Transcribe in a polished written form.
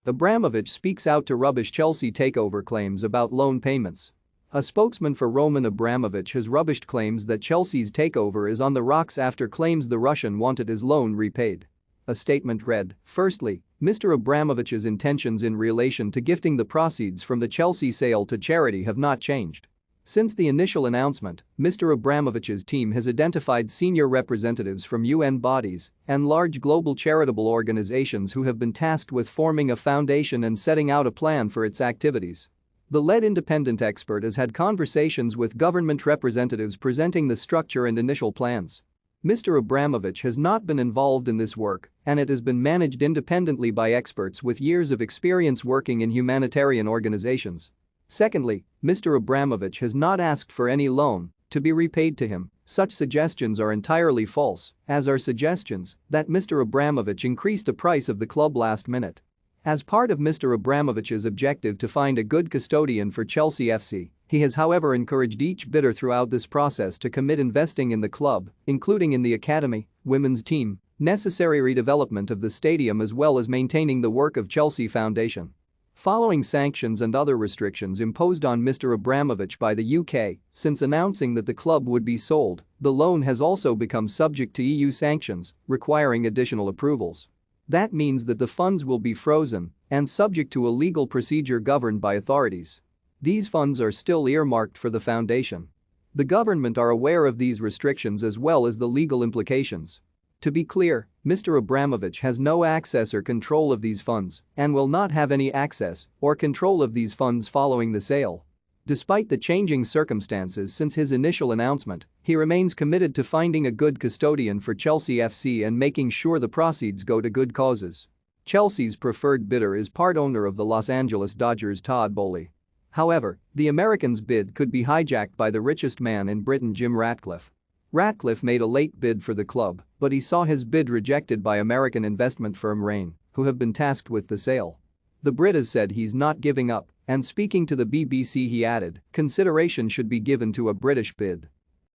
Abramovich speaks out to rubbish Chelsea takeover claims about loan payments. A spokesman for Roman Abramovich has rubbished claims that Chelsea's takeover is on the rocks after claims the Russian wanted his loan repaid. A statement read, "Firstly, Mr. Abramovich's intentions in relation to gifting the proceeds from the Chelsea sale to charity have not changed. Since the initial announcement, Mr. Abramovich's team has identified senior representatives from UN bodies and large global charitable organizations who have been tasked with forming a foundation and setting out a plan for its activities. The lead independent expert has had conversations with government representatives presenting the structure and initial plans. Mr. Abramovich has not been involved in this work, and it has been managed independently by experts with years of experience working in humanitarian organizations. Secondly, Mr. Abramovich has not asked for any loan to be repaid to him. Such suggestions are entirely false, as are suggestions that Mr. Abramovich increased the price of the club last minute. As part of Mr. Abramovich's objective to find a good custodian for Chelsea FC, he has however encouraged each bidder throughout this process to commit investing in the club, including in the academy, women's team, necessary redevelopment of the stadium as well as maintaining the work of Chelsea Foundation. Following sanctions and other restrictions imposed on Mr. Abramovich by the UK since announcing that the club would be sold, the loan has also become subject to EU sanctions, requiring additional approvals. That means that the funds will be frozen and subject to a legal procedure governed by authorities. These funds are still earmarked for the foundation. The government are aware of these restrictions as well as the legal implications. To be clear, Mr. Abramovich has no access or control of these funds and will not have any access or control of these funds following the sale. Despite the changing circumstances since his initial announcement, he remains committed to finding a good custodian for Chelsea FC and making sure the proceeds go to good causes. Chelsea's preferred bidder is part owner of the Los Angeles Dodgers Todd Boehly. However, the Americans' bid could be hijacked by the richest man in Britain, Jim Ratcliffe. Ratcliffe made a late bid for the club, but he saw his bid rejected by American investment firm Rain, who have been tasked with the sale. The Brit has said he's not giving up, and speaking to the BBC he added, consideration should be given to a British bid.